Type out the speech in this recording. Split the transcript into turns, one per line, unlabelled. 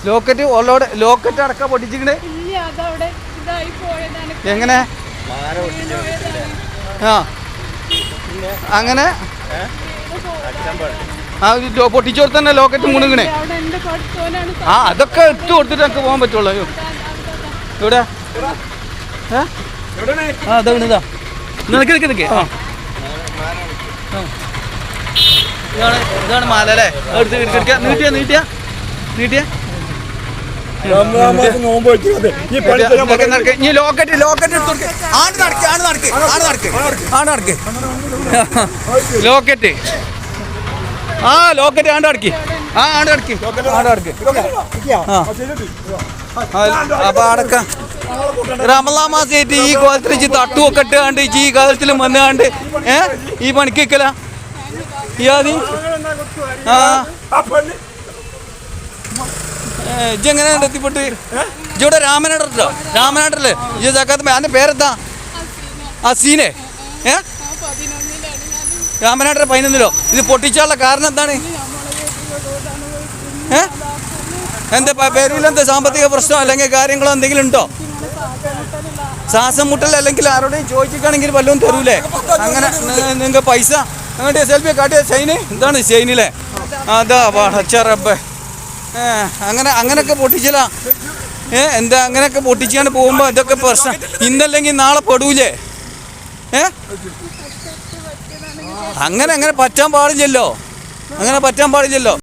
locket locket അടക്കം പൊട്ടിച്ചിക്കണേ എങ്ങനെ ആ അങ്ങനെ പൊട്ടിച്ചോട് തന്നെ ലോക്കറ്റ് മുണുങ്ങണേ ആ അതൊക്കെ ഇട്ട് കൊടുത്തിട്ട് എനിക്ക് പോകാൻ പറ്റുള്ളൂ ഇവിടെ ആ അതാ ഇതാ നിനക്ക് നിൽക്കേ ആ ഇതാണ് മാല അല്ലേ നീട്ടിയ ലോക്കറ്റ് ലോക്കറ്റ് ആ ലോക്കറ്റ് ആണ്ടടക്കി ആ ആണ്ടടക്കി അപ്പൊ അടക്ക റമളാൻ മാസമായിട്ട് ഈ കോലത്തിൽ തട്ടുമൊക്കെ ഇട്ടാണ്ട് ഈ കാലത്തിൽ വന്നാണ്ട് ഈ പണിക്കല യാതി ആ ഇജ്ജെങ്ങനെ എത്തിപ്പെട്ട് ഇജ്ജിവിടെ രാമനാട്ടല്ലേ ഇജ്ജ് ചക്കാത്ത അതിൻ്റെ പേരെന്താ ആ സീനെ രാമനാട്ടർ 11 ഇത് പൊട്ടിച്ചാലുള്ള കാരണം എന്താണ് എന്താ പേരിലെന്താ സാമ്പത്തിക പ്രശ്നം അല്ലെങ്കിൽ കാര്യങ്ങളോ എന്തെങ്കിലും ഉണ്ടോ ശ്വാസം മുട്ടൽ അല്ലെങ്കിൽ ആരോടെയും ചോദിച്ചിട്ടാണെങ്കിൽ വല്ലതും തരൂലേ അങ്ങനെ നിങ്ങൾക്ക് പൈസ അങ്ങോട്ട് സെൽഫി കാട്ടിയ ഷൈന് എന്താണ് ഷൈനിലെ അതാ റബ്ബേ അങ്ങനെയൊക്കെ പൊട്ടിച്ചില്ല എന്താ അങ്ങനെയൊക്കെ പൊട്ടിച്ചാണ്ട് പോകുമ്പോൾ ഇതൊക്കെ പ്രശ്നം ഇന്നല്ലെങ്കിൽ നാളെ പെടൂലേ അങ്ങനെ പറ്റാൻ പാടില്ലല്ലോ